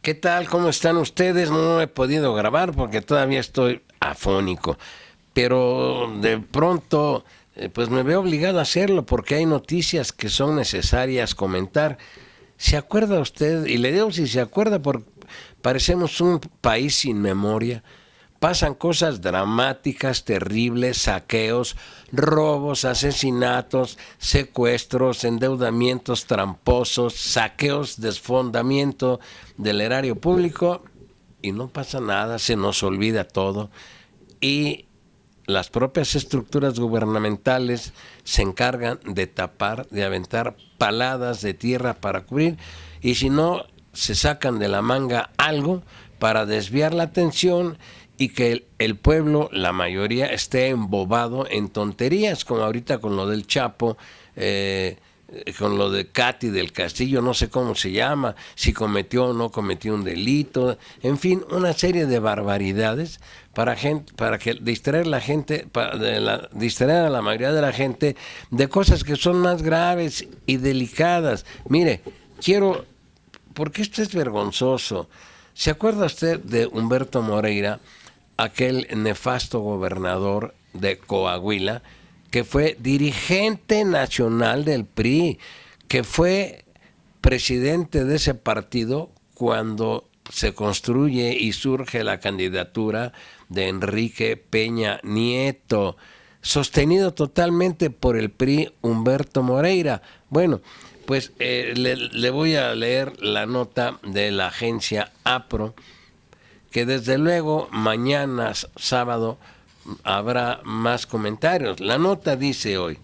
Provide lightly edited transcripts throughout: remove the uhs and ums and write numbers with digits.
¿Qué tal? ¿Cómo están ustedes? No he podido grabar porque todavía estoy afónico, pero de pronto pues me veo obligado a hacerlo porque hay noticias que son necesarias comentar. ¿Se acuerda usted? Y le digo si se acuerda porque parecemos un país sin memoria. Pasan cosas dramáticas, terribles, saqueos, robos, asesinatos, secuestros, endeudamientos tramposos, saqueos, desfondamiento del erario público y no pasa nada, se nos olvida todo y las propias estructuras gubernamentales se encargan de tapar, de aventar paladas de tierra para cubrir y si no se sacan de la manga algo para desviar la atención y que el pueblo, la mayoría, esté embobado en tonterías, como ahorita con lo del Chapo, con lo de Katy del Castillo, no sé cómo se llama, si cometió o no cometió un delito, en fin, una serie de barbaridades para que distraer la gente, distraer a la mayoría de la gente de cosas que son más graves y delicadas. Mire, porque esto es vergonzoso. ¿Se acuerda usted de Humberto Moreira, aquel nefasto gobernador de Coahuila, que fue dirigente nacional del PRI, que fue presidente de ese partido cuando se construye y surge la candidatura de Enrique Peña Nieto, sostenido totalmente por el PRI Humberto Moreira? Bueno, pues le voy a leer la nota de la agencia APRO, que desde luego mañana sábado habrá más comentarios. La nota dice hoy: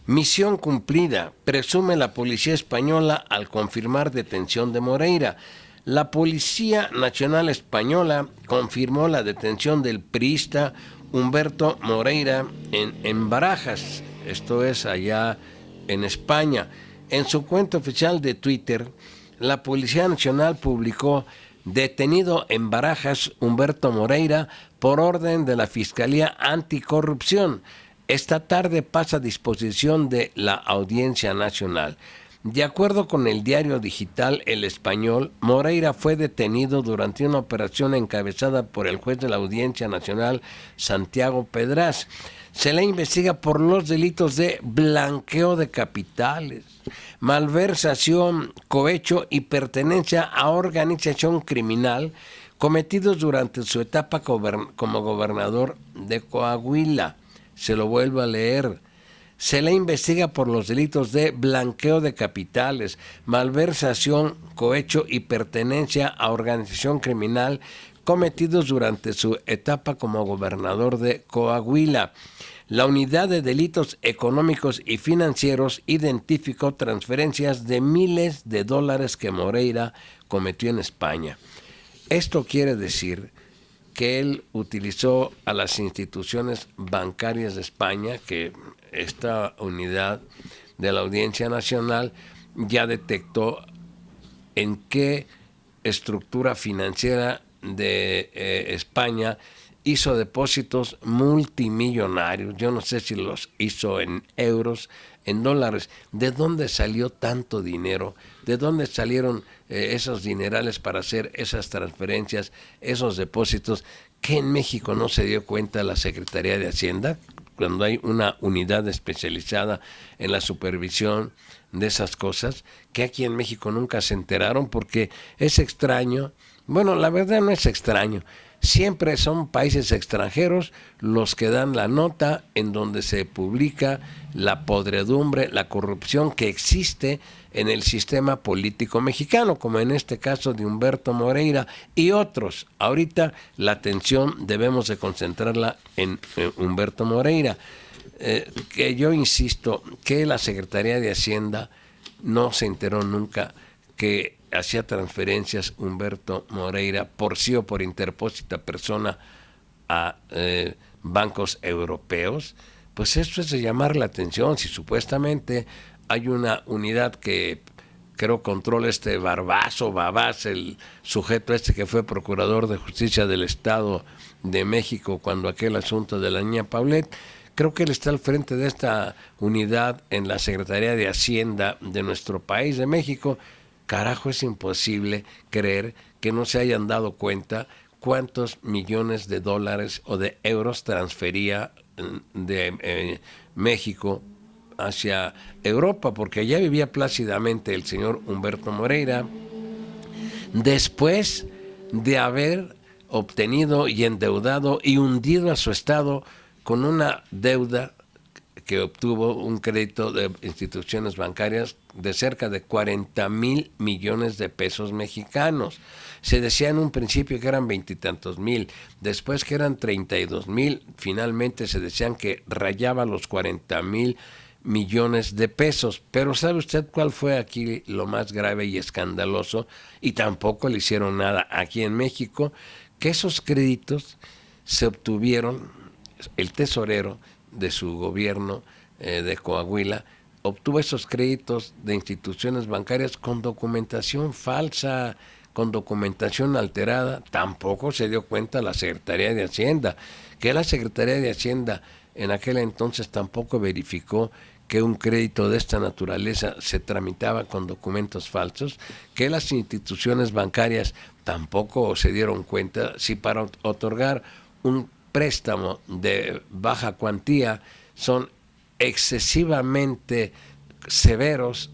misión cumplida, presume la policía española al confirmar detención de Moreira. La Policía Nacional Española confirmó la detención del priista Humberto Moreira en Barajas, esto es allá en España. En su cuenta oficial de Twitter, la Policía Nacional publicó: detenido en Barajas Humberto Moreira por orden de la Fiscalía Anticorrupción. Esta tarde pasa a disposición de la Audiencia Nacional. De acuerdo con el diario digital El Español, Moreira fue detenido durante una operación encabezada por el juez de la Audiencia Nacional, Santiago Pedraz. Se le investiga por los delitos de blanqueo de capitales, malversación, cohecho y pertenencia a organización criminal cometidos durante su etapa como gobernador de Coahuila. Se lo vuelvo a leer. Se le investiga por los delitos de blanqueo de capitales, malversación, cohecho y pertenencia a organización criminal cometidos durante su etapa como gobernador de Coahuila. La Unidad de Delitos Económicos y Financieros identificó transferencias de miles de dólares que Moreira cometió en España. Esto quiere decir que él utilizó a las instituciones bancarias de España, que esta unidad de la Audiencia Nacional ya detectó en qué estructura financiera de España hizo depósitos multimillonarios. Yo no sé si los hizo en euros, en dólares. ¿De dónde salió tanto dinero? ¿De dónde salieron esos dinerales para hacer esas transferencias, esos depósitos? ¿Que en México no se dio cuenta la Secretaría de Hacienda, cuando hay una unidad especializada en la supervisión de esas cosas, que aquí en México nunca se enteraron? Porque es extraño. Bueno, la verdad no es extraño. Siempre son países extranjeros los que dan la nota en donde se publica la podredumbre, la corrupción que existe en el sistema político mexicano, como en este caso de Humberto Moreira y otros. Ahorita la atención debemos de concentrarla en Humberto Moreira, que yo insisto que la Secretaría de Hacienda no se enteró nunca que hacía transferencias Humberto Moreira por sí o por interpósita persona a bancos europeos. Pues esto es de llamar la atención. Si supuestamente hay una unidad que creo controla este Babás, el sujeto este que fue procurador de justicia del Estado de México cuando aquel asunto de la niña Paulette, creo que él está al frente de esta unidad en la Secretaría de Hacienda de nuestro país, de México. carajo, es imposible creer que no se hayan dado cuenta cuántos millones de dólares o de euros transfería de México hacia Europa, porque allá vivía plácidamente el señor Humberto Moreira, después de haber obtenido y endeudado y hundido a su Estado con una deuda que obtuvo un crédito de instituciones bancarias de cerca de 40,000 millones de pesos mexicanos. Se decía en un principio que eran 20 y tantos mil, después que eran 32,000, finalmente se decían que rayaba los 40,000 millones de pesos. Pero ¿sabe usted cuál fue aquí lo más grave y escandaloso? Y tampoco le hicieron nada aquí en México, que esos créditos se obtuvieron, el tesorero de su gobierno de Coahuila obtuvo esos créditos de instituciones bancarias con documentación falsa, con documentación alterada. Tampoco se dio cuenta la Secretaría de Hacienda, que la Secretaría de Hacienda en aquel entonces tampoco verificó que un crédito de esta naturaleza se tramitaba con documentos falsos, que las instituciones bancarias tampoco se dieron cuenta si para otorgar un préstamo de baja cuantía son excesivamente severos,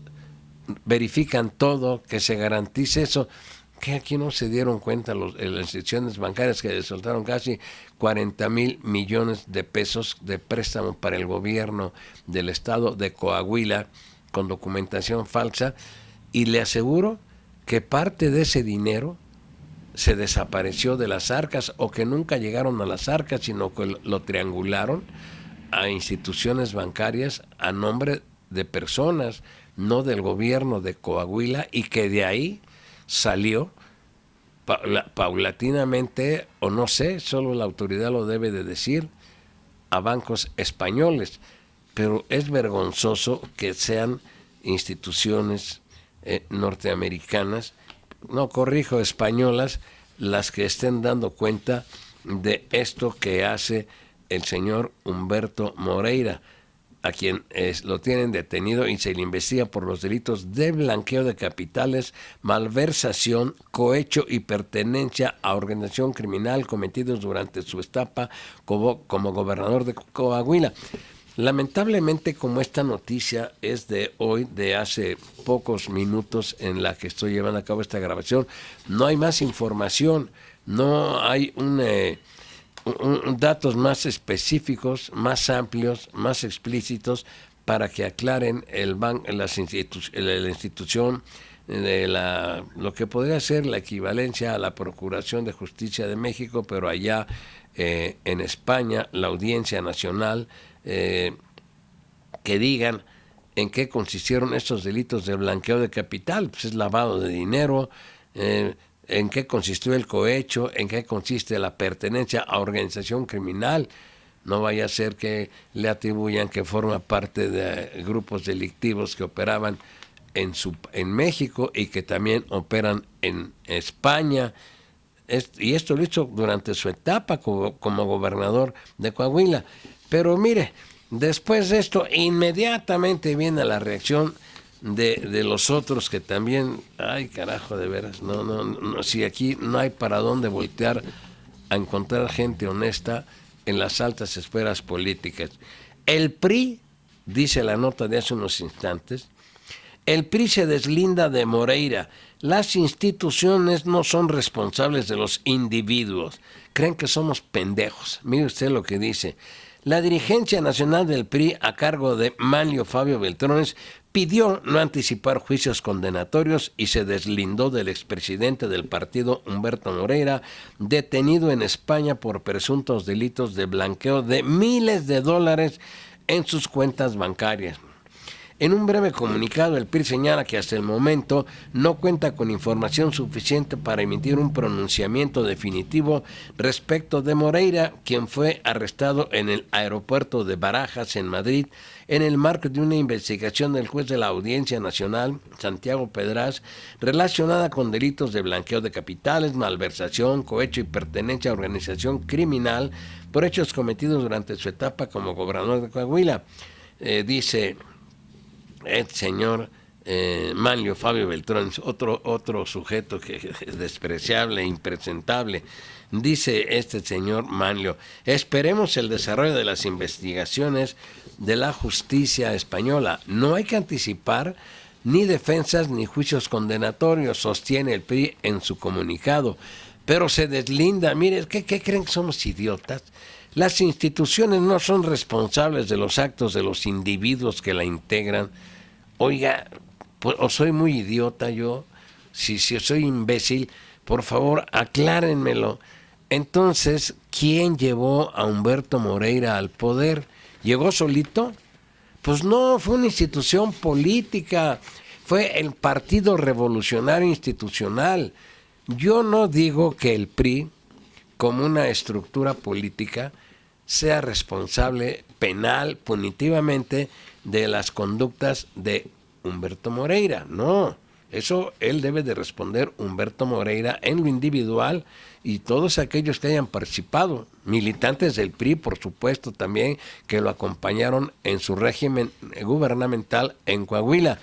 verifican todo, que se garantice eso, que aquí no se dieron cuenta las instituciones bancarias que soltaron casi 40,000 millones de pesos de préstamo para el gobierno del estado de Coahuila con documentación falsa, y le aseguro que parte de ese dinero se desapareció de las arcas, o que nunca llegaron a las arcas, sino que lo triangularon a instituciones bancarias a nombre de personas, no del gobierno de Coahuila, y que de ahí salió paulatinamente, o no sé, solo la autoridad lo debe de decir, a bancos españoles. Pero es vergonzoso que sean instituciones norteamericanas, no, corrijo, españolas, las que estén dando cuenta de esto que hace el señor Humberto Moreira, a quien lo tienen detenido y se le investiga por los delitos de blanqueo de capitales, malversación, cohecho y pertenencia a organización criminal cometidos durante su etapa como gobernador de Coahuila. Lamentablemente, como esta noticia es de hoy, de hace pocos minutos en la que estoy llevando a cabo esta grabación, no hay más información, no hay datos más específicos, más amplios, más explícitos para que aclaren la institución de lo que podría ser la equivalencia a la Procuración de Justicia de México, pero allá en España, la Audiencia Nacional, que digan en qué consistieron estos delitos de blanqueo de capital. Pues es lavado de dinero, en qué consistió el cohecho, en qué consiste la pertenencia a organización criminal. No vaya a ser que le atribuyan que forma parte de grupos delictivos que operaban en México y que también operan en España. Y esto lo hizo durante su etapa como gobernador de Coahuila. Pero mire, después de esto, inmediatamente viene la reacción de los otros que también, ay carajo, de veras, no, si aquí no hay para dónde voltear a encontrar gente honesta en las altas esferas políticas. El PRI, dice la nota de hace unos instantes, el PRI se deslinda de Moreira. Las instituciones no son responsables de los individuos. Creen que somos pendejos. Mire usted lo que dice. La dirigencia nacional del PRI, a cargo de Manlio Fabio Beltrones, pidió no anticipar juicios condenatorios y se deslindó del expresidente del partido, Humberto Moreira, detenido en España por presuntos delitos de blanqueo de miles de dólares en sus cuentas bancarias. En un breve comunicado, el PRI señala que hasta el momento no cuenta con información suficiente para emitir un pronunciamiento definitivo respecto de Moreira, quien fue arrestado en el aeropuerto de Barajas, en Madrid, en el marco de una investigación del juez de la Audiencia Nacional, Santiago Pedraz, relacionada con delitos de blanqueo de capitales, malversación, cohecho y pertenencia a organización criminal por hechos cometidos durante su etapa como gobernador de Coahuila. Dice el señor Manlio Fabio Beltrán, otro sujeto que es despreciable, impresentable. Dice este señor Manlio: esperemos el desarrollo de las investigaciones de la justicia española. No hay que anticipar ni defensas ni juicios condenatorios, sostiene el PRI en su comunicado. Pero se deslinda, mire, ¿qué creen que somos idiotas? Las instituciones no son responsables de los actos de los individuos que la integran. Oiga, pues, o soy muy idiota yo, si soy imbécil, por favor, aclárenmelo. Entonces, ¿quién llevó a Humberto Moreira al poder? ¿Llegó solito? Pues no, fue una institución política, fue el Partido Revolucionario Institucional. Yo no digo que el PRI, como una estructura política, sea responsable penal, punitivamente, de las conductas de Humberto Moreira. No, eso él debe de responder, Humberto Moreira, en lo individual, y todos aquellos que hayan participado, militantes del PRI, por supuesto, también, que lo acompañaron en su régimen gubernamental en Coahuila.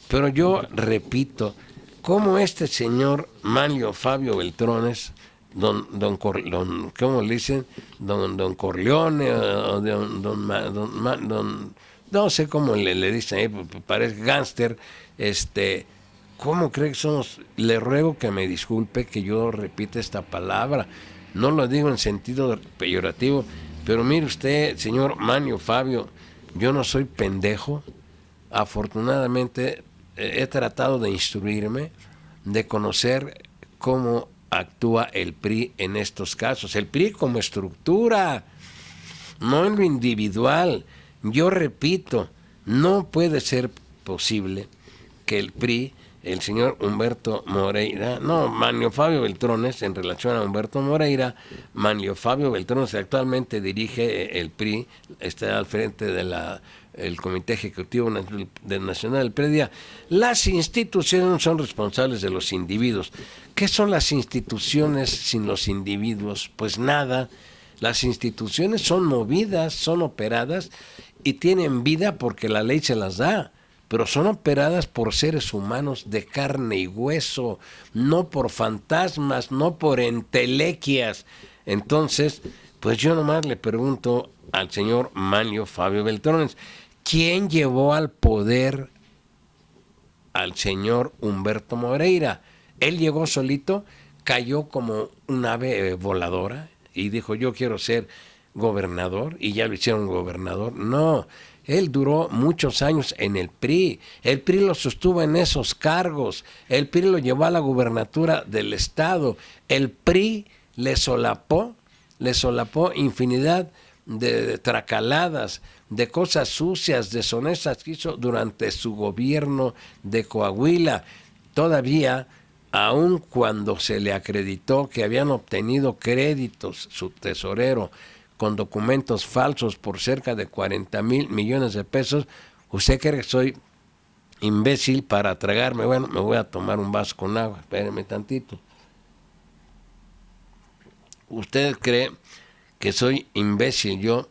Pero yo repito, ¿cómo este señor Manlio Fabio Beltrones, ¿cómo le dicen? Don Corleone, no sé cómo le dicen, parece gánster, ¿cómo cree que somos? Le ruego que me disculpe que yo repita esta palabra, no lo digo en sentido peyorativo, pero mire usted, señor Manlio Fabio, yo no soy pendejo, afortunadamente he tratado de instruirme, de conocer cómo actúa el PRI en estos casos, el PRI como estructura, no en lo individual. Yo repito, no puede ser posible que el PRI, el señor Humberto Moreira, Manlio Fabio Beltrones, en relación a Humberto Moreira, Manlio Fabio Beltrones actualmente dirige el PRI, está al frente de el Comité Ejecutivo Nacional del PRI. Las instituciones no son responsables de los individuos. ¿Qué son las instituciones sin los individuos? Pues nada. Las instituciones son movidas, son operadas y tienen vida porque la ley se las da, pero son operadas por seres humanos de carne y hueso, no por fantasmas, no por entelequias. Entonces, pues yo nomás le pregunto al señor Manlio Fabio Beltrones, ¿quién llevó al poder al señor Humberto Moreira? Él llegó solito, cayó como un ave voladora y dijo, yo quiero ser gobernador, y ya lo hicieron gobernador. No, él duró muchos años en el PRI lo sostuvo en esos cargos, el PRI lo llevó a la gubernatura del estado, el PRI le solapó infinidad de tracaladas, de cosas sucias, deshonestas que hizo durante su gobierno de Coahuila. Todavía, aun cuando se le acreditó que habían obtenido créditos, su tesorero, con documentos falsos por cerca de 40,000 millones de pesos, ¿usted cree que soy imbécil para tragarme? Bueno, me voy a tomar un vaso con agua, espéreme tantito. ¿Usted cree que soy imbécil yo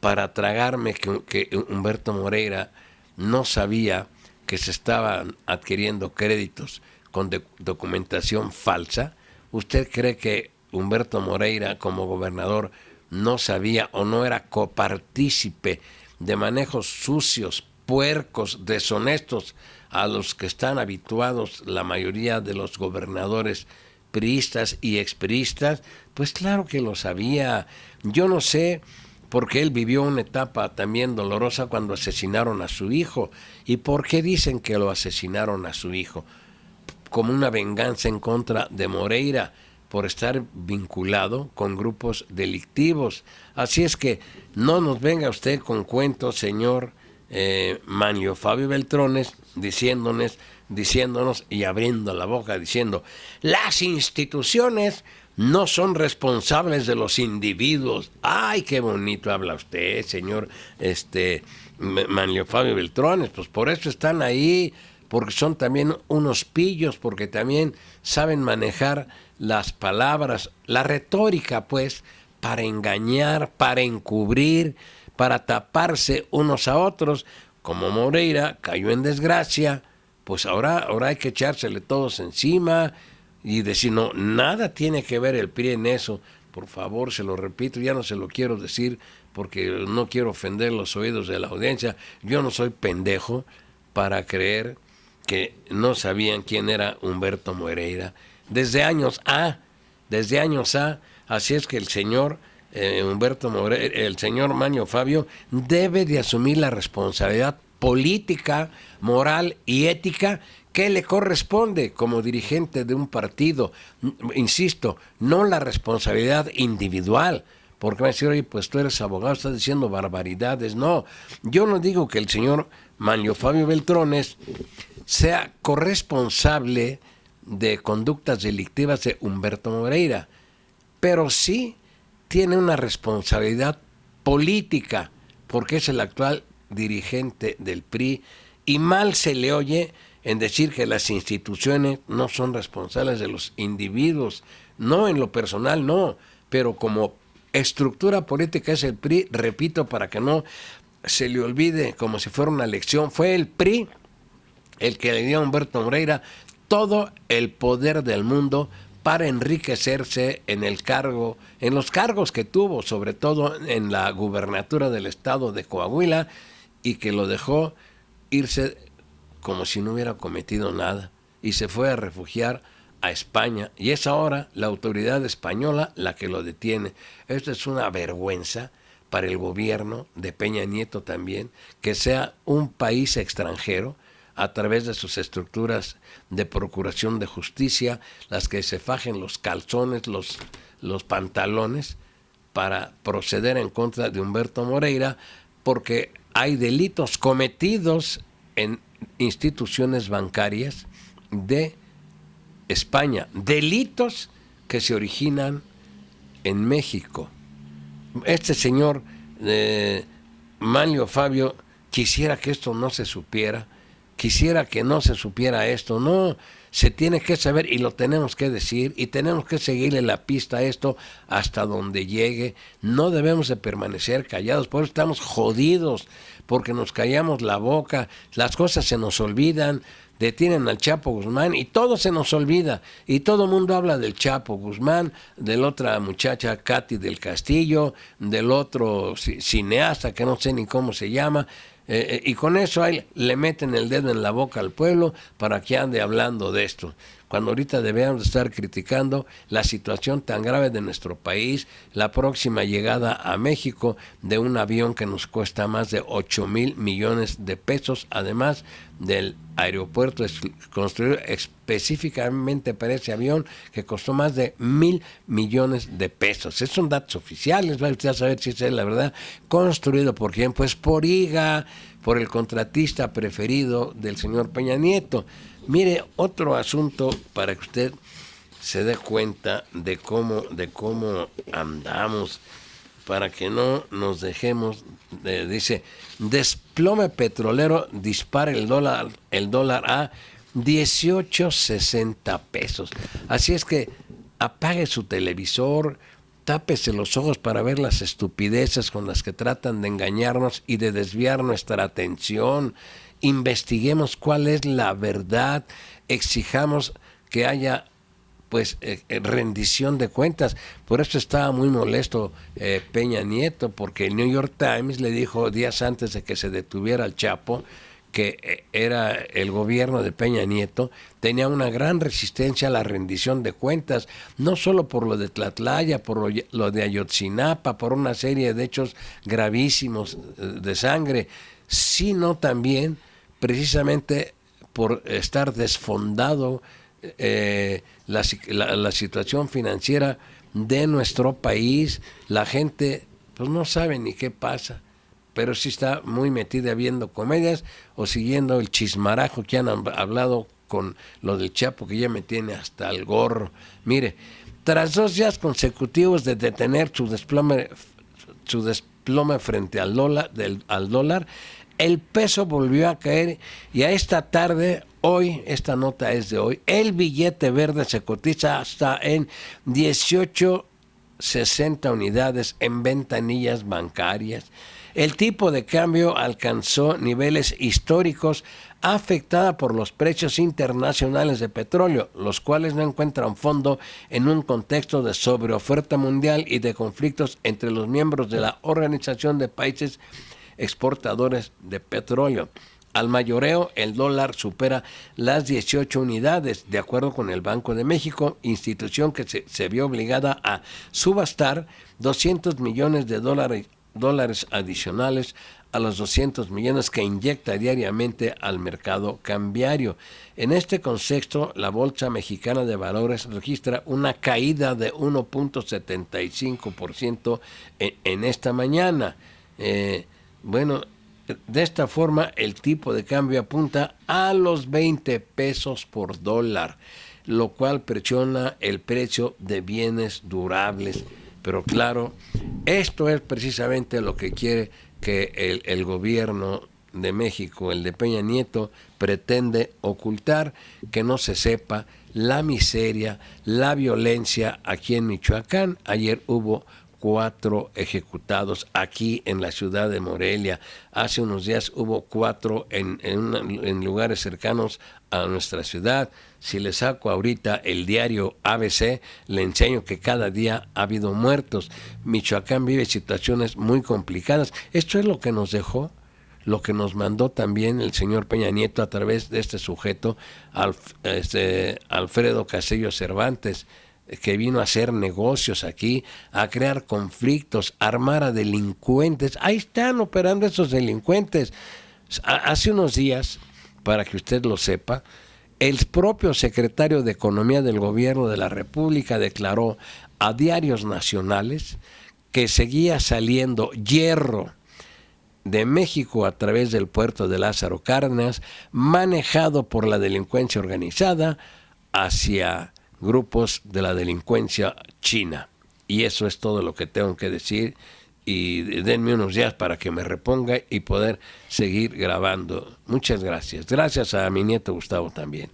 para tragarme que Humberto Moreira no sabía que se estaban adquiriendo créditos con documentación falsa? ¿Usted cree que Humberto Moreira, como gobernador, no sabía o no era copartícipe de manejos sucios, puercos, deshonestos a los que están habituados la mayoría de los gobernadores priistas y expriistas? Pues claro que lo sabía. Yo no sé, porque él vivió una etapa también dolorosa cuando asesinaron a su hijo. ¿Y por qué dicen que lo asesinaron a su hijo? Como una venganza en contra de Moreira, por estar vinculado con grupos delictivos. Así es que no nos venga usted con cuentos, señor Manlio Fabio Beltrones, diciéndonos y abriendo la boca diciendo, las instituciones no son responsables de los individuos. Ay, qué bonito habla usted, señor Manlio Fabio Beltrones, pues por eso están ahí, porque son también unos pillos, porque también saben manejar las palabras, la retórica, pues, para engañar, para encubrir, para taparse unos a otros. Como Moreira cayó en desgracia, pues ahora hay que echársele todos encima y decir, no, nada tiene que ver el PRI en eso. Por favor, se lo repito, ya no se lo quiero decir porque no quiero ofender los oídos de la audiencia. Yo no soy pendejo para creer que no sabían quién era Humberto Moreira. Desde años A, así es que el señor Humberto Moreira, el señor Manlio Fabio, debe de asumir la responsabilidad política, moral y ética que le corresponde como dirigente de un partido. Insisto, no la responsabilidad individual, porque va a decir, oye, pues tú eres abogado, estás diciendo barbaridades. No, yo no digo que el señor Manlio Fabio Beltrones sea corresponsable de conductas delictivas de Humberto Moreira, pero sí tiene una responsabilidad política, porque es el actual dirigente del PRI, y mal se le oye en decir que las instituciones no son responsables de los individuos, no en lo personal, no, pero como estructura política es el PRI, repito, para que no se le olvide como si fuera una lección, fue el PRI el que le dio a Humberto Moreira todo el poder del mundo para enriquecerse en el cargo, en los cargos que tuvo, sobre todo en la gubernatura del estado de Coahuila, y que lo dejó irse como si no hubiera cometido nada, y se fue a refugiar a España, y es ahora la autoridad española la que lo detiene. Esto es una vergüenza para el gobierno de Peña Nieto también, que sea un país extranjero, a través de sus estructuras de procuración de justicia, las que se fajen los calzones, los pantalones, para proceder en contra de Humberto Moreira, porque hay delitos cometidos en instituciones bancarias de España, delitos que se originan en México. Este señor Manlio Fabio quisiera que esto no se supiera, quisiera que no se supiera esto. No, se tiene que saber y lo tenemos que decir, y tenemos que seguirle la pista a esto hasta donde llegue. No debemos de permanecer callados, por eso estamos jodidos, porque nos callamos la boca, las cosas se nos olvidan. Detienen al Chapo Guzmán y todo se nos olvida, y todo el mundo habla del Chapo Guzmán, de la otra muchacha Katy del Castillo, del otro cineasta que no sé ni cómo se llama, y con eso ahí le meten el dedo en la boca al pueblo para que ande hablando de esto, cuando ahorita debemos estar criticando la situación tan grave de nuestro país, la próxima llegada a México de un avión que nos cuesta más de 8,000 millones de pesos, además del aeropuerto construido específicamente para ese avión, que costó más de 1,000 millones de pesos. Esos son datos oficiales, va usted a saber si es la verdad. Construido por quién, pues por IGA, por el contratista preferido del señor Peña Nieto. Mire, otro asunto para que usted se dé cuenta de cómo andamos, para que no nos dejemos, dice, desplome petrolero, dispara el dólar a 18.60 pesos. Así es que apague su televisor, tápese los ojos para ver las estupideces con las que tratan de engañarnos y de desviar nuestra atención. Investiguemos cuál es la verdad, exijamos que haya pues rendición de cuentas. Por eso estaba muy molesto Peña Nieto, porque el New York Times le dijo días antes de que se detuviera al Chapo que era el gobierno de Peña Nieto, tenía una gran resistencia a la rendición de cuentas, no solo por lo de Tlatlaya, por lo de Ayotzinapa, por una serie de hechos gravísimos de sangre, sino también precisamente por estar desfondado la situación financiera de nuestro país. La gente pues no sabe ni qué pasa, pero sí está muy metida viendo comedias o siguiendo el chismarajo que han hablado con lo del Chapo, que ya me tiene hasta el gorro. Mire, tras 2 días consecutivos de detener su desplome frente al dólar, el peso volvió a caer, y a esta tarde, hoy, esta nota es de hoy, el billete verde se cotiza hasta en 18 60 unidades en ventanillas bancarias. El tipo de cambio alcanzó niveles históricos afectada por los precios internacionales de petróleo, los cuales no encuentran fondo en un contexto de sobreoferta mundial y de conflictos entre los miembros de la Organización de Países Exportadores de Petróleo. Al mayoreo, el dólar supera las 18 unidades, de acuerdo con el Banco de México, institución que se vio obligada a subastar 200 millones de dólares adicionales a los 200 millones que inyecta diariamente al mercado cambiario. En este contexto, la Bolsa Mexicana de Valores registra una caída de 1.75% en esta mañana. De esta forma, el tipo de cambio apunta a los 20 pesos por dólar, lo cual presiona el precio de bienes durables. Pero claro, esto es precisamente lo que quiere que el gobierno de México, el de Peña Nieto, pretende ocultar, que no se sepa la miseria, la violencia aquí en Michoacán. Ayer hubo 4 ejecutados aquí en la ciudad de Morelia. Hace unos días hubo 4 en lugares cercanos a nuestra ciudad. Si le saco ahorita el diario ABC, le enseño que cada día ha habido muertos. Michoacán vive situaciones muy complicadas. Esto es lo que nos dejó, lo que nos mandó también el señor Peña Nieto a través de este sujeto, Alfredo Castillo Cervantes, que vino a hacer negocios aquí, a crear conflictos, armar a delincuentes. Ahí están operando esos delincuentes. Hace unos días, para que usted lo sepa, el propio secretario de Economía del Gobierno de la República declaró a diarios nacionales que seguía saliendo hierro de México a través del puerto de Lázaro Cárdenas, manejado por la delincuencia organizada hacia grupos de la delincuencia china. Y eso es todo lo que tengo que decir, y denme unos días para que me reponga y poder seguir grabando. Muchas gracias. Gracias a mi nieto Gustavo también.